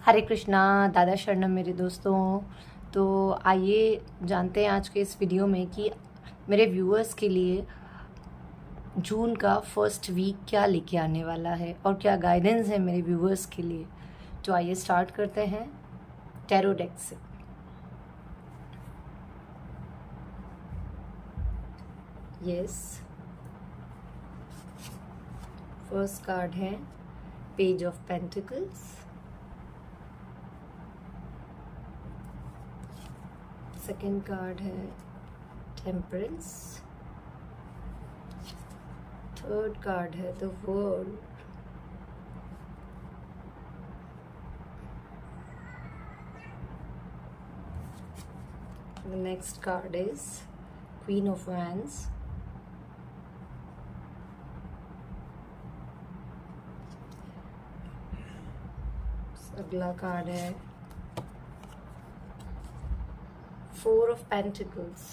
हरे कृष्णा। दादा शरणम मेरे दोस्तों। तो आइए जानते हैं आज के इस वीडियो में कि मेरे व्यूअर्स के लिए जून का फर्स्ट वीक क्या लेके आने वाला है और क्या गाइडेंस है मेरे व्यूअर्स के लिए। तो आइए स्टार्ट करते हैं टैरो डेक से। यस, फर्स्ट कार्ड है page of pentacles. Second card है टेम्परेंस। थर्ड कार्ड है the world. The next card is Queen of Wands. अगला कार्ड है Four of Pentacles.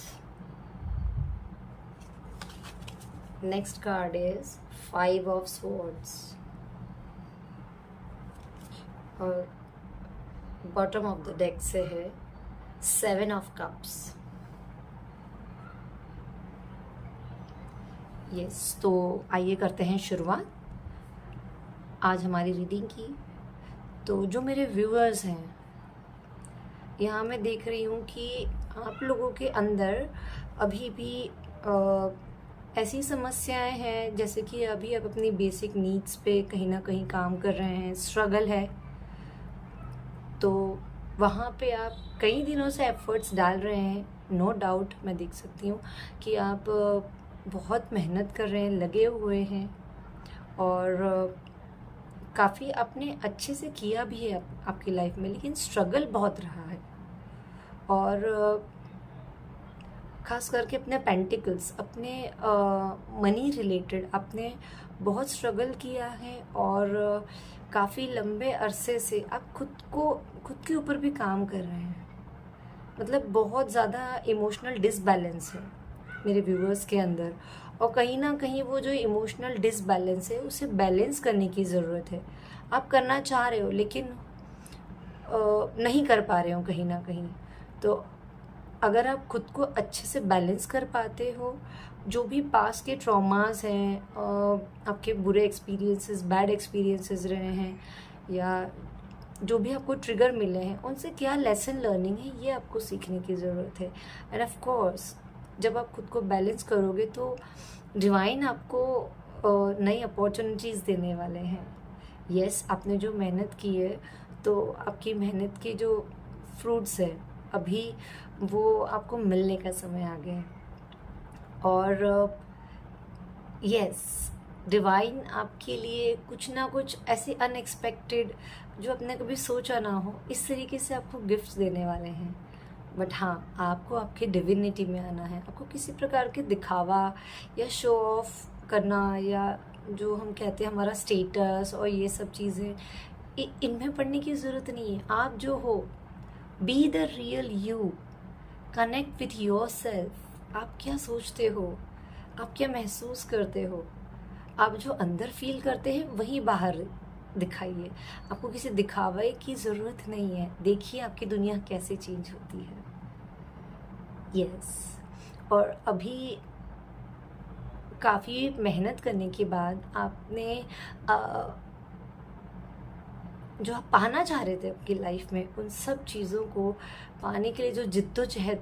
Next card is Five of Swords. और bottom of the deck से है Seven of Cups. Yes, तो आइए करते हैं शुरुआत आज हमारी रीडिंग की। तो जो मेरे व्यूअर्स हैं, यहाँ मैं देख रही हूँ कि आप लोगों के अंदर अभी भी ऐसी समस्याएं हैं जैसे कि अभी आप अपनी बेसिक नीड्स पे कहीं ना कहीं काम कर रहे हैं, स्ट्रगल है। तो वहाँ पे आप कई दिनों से एफर्ट्स डाल रहे हैं। नो डाउट मैं देख सकती हूँ कि आप बहुत मेहनत कर रहे हैं, लगे हुए हैं और काफ़ी आपने अच्छे से किया भी है आपकी लाइफ में, लेकिन स्ट्रगल बहुत रहा है। और ख़ास करके अपने पेंटिकल्स, अपने मनी रिलेटेड आपने बहुत स्ट्रगल किया है और काफ़ी लंबे अरसे से आप खुद के ऊपर भी काम कर रहे हैं। मतलब बहुत ज़्यादा इमोशनल डिसबैलेंस है मेरे व्यूअर्स के अंदर, और कहीं ना कहीं वो जो इमोशनल डिसबैलेंस है उसे बैलेंस करने की ज़रूरत है। आप करना चाह रहे हो लेकिन नहीं कर पा रहे हो कहीं ना कहीं। तो अगर आप खुद को अच्छे से बैलेंस कर पाते हो, जो भी पास्ट के ट्रॉमास हैं, आपके बुरे एक्सपीरियंसेस, बैड एक्सपीरियंसेस रहे हैं, या जो भी आपको ट्रिगर मिले हैं, उनसे क्या लेसन लर्निंग है ये आपको सीखने की ज़रूरत है। एंड ऑफ कोर्स जब आप खुद को बैलेंस करोगे तो डिवाइन आपको नई अपॉर्चुनिटीज़ देने वाले हैं। यस, आपने जो मेहनत की है तो आपकी मेहनत के जो फ्रूट्स है अभी वो आपको मिलने का समय आ गया है। और यस, डिवाइन आपके लिए कुछ ना कुछ ऐसे अनएक्सपेक्टेड, जो आपने कभी सोचा ना हो, इस तरीके से आपको गिफ्ट्स देने वाले हैं। बट हाँ, आपको आपकी डिविनिटी में आना है। आपको किसी प्रकार के दिखावा या शो ऑफ करना, या जो हम कहते हैं हमारा स्टेटस और ये सब चीज़ें, इनमें पड़ने की ज़रूरत नहीं है। आप जो हो, be the real you, connect with your self. आप क्या सोचते हो, आप क्या महसूस करते हो, आप जो अंदर फील करते हैं वही बाहर दिखाइए। आपको किसी दिखावे की ज़रूरत नहीं है। देखिए आपकी दुनिया कैसे चेंज होती है। यस, और अभी काफ़ी मेहनत करने के बाद आपने जो आप पाना चाह रहे थे आपकी लाइफ में, उन सब चीज़ों को पाने के लिए जो जिद्दोजहद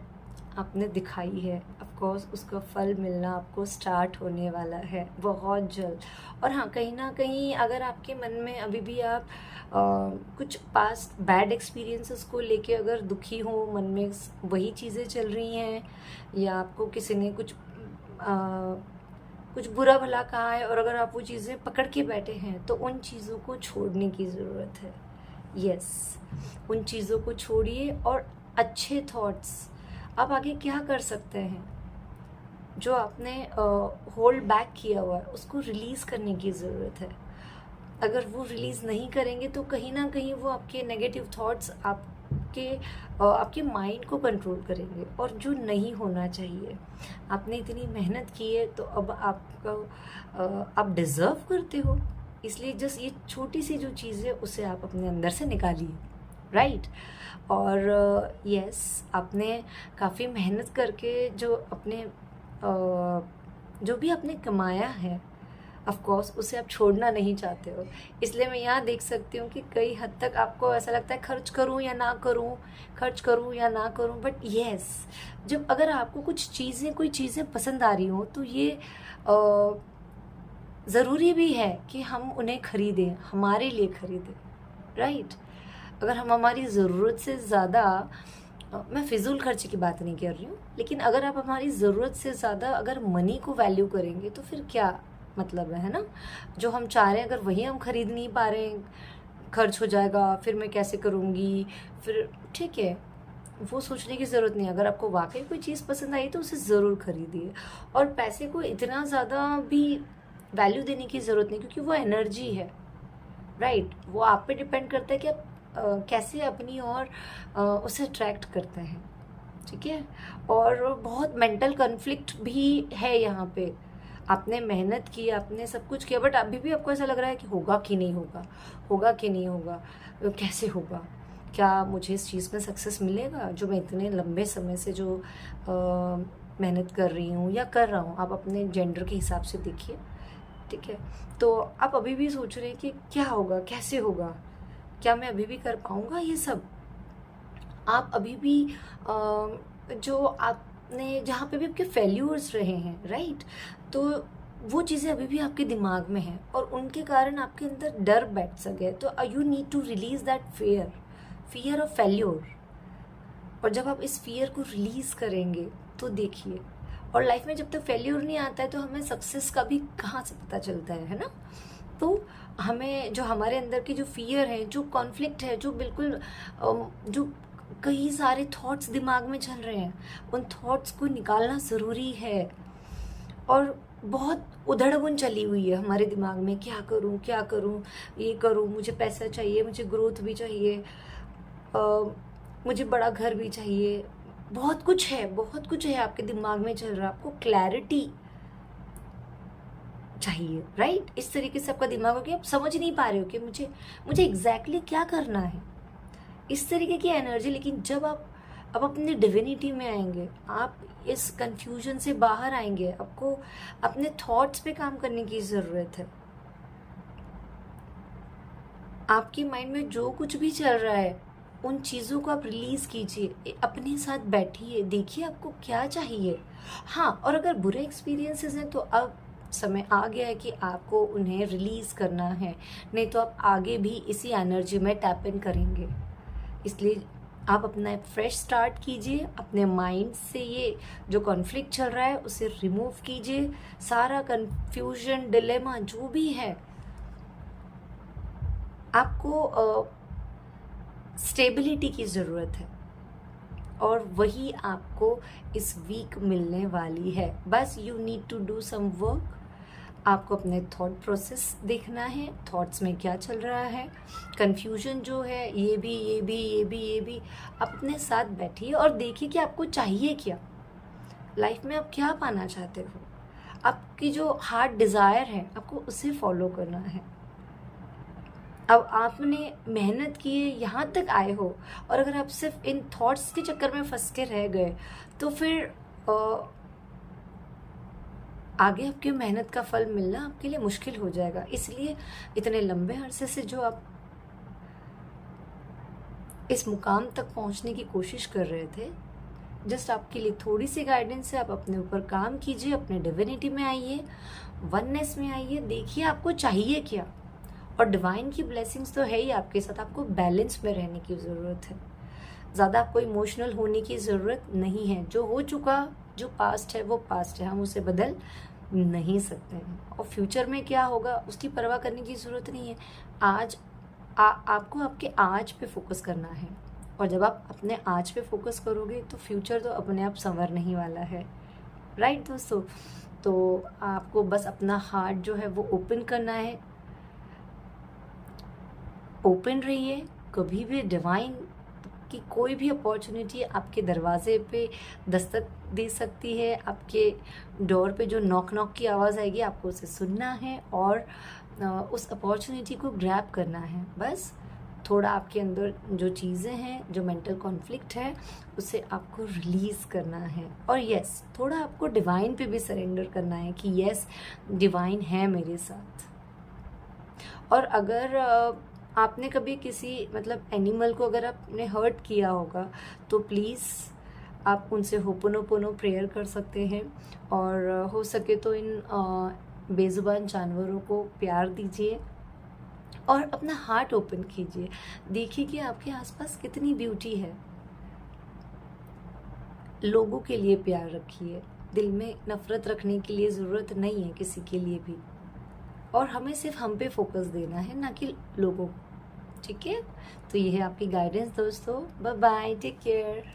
आपने दिखाई है, ऑफ कोर्स उसका फल मिलना आपको स्टार्ट होने वाला है बहुत जल्द। और हाँ, कहीं ना कहीं अगर आपके मन में अभी भी आप कुछ पास्ट बैड एक्सपीरियंसेस को लेके अगर दुखी हो, मन में वही चीज़ें चल रही हैं, या आपको किसी ने कुछ बुरा भला कहा है और अगर आप वो चीज़ें पकड़ के बैठे हैं, तो उन चीज़ों को छोड़ने की ज़रूरत है। यस, उन चीज़ों को छोड़िए और अच्छे थॉट्स, आप आगे क्या कर सकते हैं, जो आपने होल्ड बैक किया हुआ है उसको रिलीज़ करने की ज़रूरत है। अगर वो रिलीज़ नहीं करेंगे तो कहीं ना कहीं वो आपके नेगेटिव थॉट्स आपके माइंड को कंट्रोल करेंगे, और जो नहीं होना चाहिए। आपने इतनी मेहनत की है तो अब आप डिज़र्व करते हो, इसलिए जस्ट ये छोटी सी जो चीज़ है उसे आप अपने अंदर से निकालिए। राइट। और यस, आपने काफ़ी मेहनत करके जो अपने जो भी आपने कमाया है, ऑफ कोर्स उसे आप छोड़ना नहीं चाहते हो। इसलिए मैं यहाँ देख सकती हूँ कि कई हद तक आपको ऐसा लगता है खर्च करूँ या ना करूँ, खर्च करूँ या ना करूँ। बट यस, जब अगर आपको कोई चीज़ें पसंद आ रही हो तो ये ज़रूरी भी है कि हम उन्हें खरीदें, हमारे लिए खरीदें, राइट। अगर हम हमारी ज़रूरत से ज़्यादा, मैं फ़िज़ूल खर्च की बात नहीं कर रही हूँ, लेकिन अगर आप हमारी ज़रूरत से ज़्यादा अगर मनी को वैल्यू करेंगे तो फिर क्या मतलब है ना। जो हम चाह रहे हैं अगर वही हम खरीद नहीं पा रहे हैं, खर्च हो जाएगा, फिर मैं कैसे करूँगी, फिर ठीक है, वो सोचने की ज़रूरत नहीं है। अगर आपको वाकई कोई चीज़ पसंद आई तो उसे ज़रूर खरीदिए। और पैसे को इतना ज़्यादा भी वैल्यू देने की ज़रूरत नहीं, क्योंकि वो एनर्जी है, राइट। वो आप पे डिपेंड करता है कि आप कैसे अपनी और उसे अट्रैक्ट करते हैं, ठीक है। और बहुत मेंटल कॉन्फ्लिक्ट भी है यहाँ पे। आपने मेहनत की, आपने सब कुछ किया, बट अभी भी आपको ऐसा लग रहा है कि होगा कि नहीं होगा, होगा कि नहीं होगा, कैसे होगा, क्या मुझे इस चीज़ में सक्सेस मिलेगा जो मैं इतने लंबे समय से जो मेहनत कर रही हूँ या कर रहा हूँ। आप अपने जेंडर के हिसाब से देखिए, ठीक है। तो आप अभी भी सोच रहे हैं कि क्या होगा, कैसे होगा, क्या मैं अभी भी कर पाऊँगा ये सब। आप अभी भी जो आपने जहाँ पे भी आपके फेल्यूर्स रहे हैं, राइट, तो वो चीज़ें अभी भी आपके दिमाग में हैं और उनके कारण आपके अंदर डर बैठ सके। तो you need to release that fear of failure. और जब आप इस फियर को रिलीज करेंगे तो देखिए, और लाइफ में जब तक फेल्योर नहीं आता है तो हमें सक्सेस का भी कहाँ से पता चलता है ना। तो हमें जो हमारे अंदर की जो फियर है, जो कॉन्फ्लिक्ट है, जो बिल्कुल जो कई सारे थॉट्स दिमाग में चल रहे हैं, उन थॉट्स को निकालना ज़रूरी है। और बहुत उधड़बुन चली हुई है हमारे दिमाग में, क्या करूं क्या करूं, ये करूं, मुझे पैसा चाहिए, मुझे ग्रोथ भी चाहिए, मुझे बड़ा घर भी चाहिए, बहुत कुछ है, बहुत कुछ है आपके दिमाग में चल रहा है। आपको क्लैरिटी चाहिए, राइट। इस तरीके से आपका दिमाग हो कि आप समझ नहीं पा रहे हो कि मुझे एग्जैक्टली क्या करना है, इस तरीके की एनर्जी। लेकिन जब आप अपनी डिविनिटी में आएंगे, आप इस कंफ्यूजन से बाहर आएंगे, आपको अपने थॉट्स पे काम करने की ज़रूरत है। आपकी माइंड में जो कुछ भी चल रहा है उन चीज़ों को आप रिलीज़ कीजिए, अपने साथ बैठिए, देखिए आपको क्या चाहिए। हाँ, और अगर बुरे एक्सपीरियंसेस हैं तो अब समय आ गया है कि आपको उन्हें रिलीज़ करना है, नहीं तो आप आगे भी इसी एनर्जी में टैप इन करेंगे। इसलिए आप अपना फ्रेश स्टार्ट कीजिए, अपने माइंड से ये जो कॉन्फ्लिक्ट चल रहा है उसे रिमूव कीजिए। सारा कन्फ्यूजन, डिलेमा जो भी है, आपको स्टेबिलिटी की ज़रूरत है और वही आपको इस वीक मिलने वाली है। बस you need to do some work. आपको अपने थॉट प्रोसेस देखना है, थॉट्स में क्या चल रहा है, कन्फ्यूजन जो है, ये भी आप अपने साथ बैठिए और देखिए कि आपको चाहिए क्या, लाइफ में आप क्या पाना चाहते हो। आपकी जो हार्ट डिज़ायर है आपको उसे फॉलो करना है। अब आपने मेहनत की है, यहाँ तक आए हो, और अगर आप सिर्फ इन थॉट्स के चक्कर में फंस के रह गए तो फिर आगे आपकी मेहनत का फल मिलना आपके लिए मुश्किल हो जाएगा। इसलिए इतने लंबे अरसे से जो आप इस मुकाम तक पहुंचने की कोशिश कर रहे थे, जस्ट आपके लिए थोड़ी सी गाइडेंस है। आप अपने ऊपर काम कीजिए, अपने डिविनिटी में आइए, वननेस में आइए, देखिए आपको चाहिए क्या। और डिवाइन की ब्लेसिंग्स तो है ही आपके साथ। आपको बैलेंस में रहने की ज़रूरत है, ज़्यादा आपको इमोशनल होने की ज़रूरत नहीं है। जो हो चुका, जो पास्ट है वो पास्ट है, हम उसे बदल नहीं सकते हैं। और फ्यूचर में क्या होगा उसकी परवाह करने की ज़रूरत नहीं है। आज आपको आपके आज पे फोकस करना है, और जब आप अपने आज पे फोकस करोगे तो फ्यूचर तो अपने आप संवरने ही वाला है, राइट दोस्तों। तो आपको बस अपना हार्ट जो है वो ओपन करना है। ओपन रहिए, कभी भी डिवाइन की कोई भी अपॉर्चुनिटी आपके दरवाजे पे दस्तक दे सकती है। आपके डोर पे जो नॉक नॉक की आवाज़ आएगी आपको उसे सुनना है और उस अपॉर्चुनिटी को ग्रैब करना है। बस थोड़ा आपके अंदर जो चीज़ें हैं, जो मेंटल कॉन्फ्लिक्ट है, उसे आपको रिलीज़ करना है। और यस, थोड़ा आपको डिवाइन पे भी सरेंडर करना है कि यस, डिवाइन है मेरे साथ। और अगर आपने कभी किसी मतलब एनिमल को अगर आपने हर्ट किया होगा, तो प्लीज़ आप उनसे होपोनोपोनो प्रेयर कर सकते हैं। और हो सके तो इन बेजुबान जानवरों को प्यार दीजिए और अपना हार्ट ओपन कीजिए। देखिए कि आपके आसपास कितनी ब्यूटी है। लोगों के लिए प्यार रखिए, दिल में नफरत रखने के लिए ज़रूरत नहीं है किसी के लिए भी। और हमें सिर्फ हम पे फोकस देना है, ना कि लोगों को। ठीक है, तो ये है आपकी गाइडेंस दोस्तों। Bye bye, take care.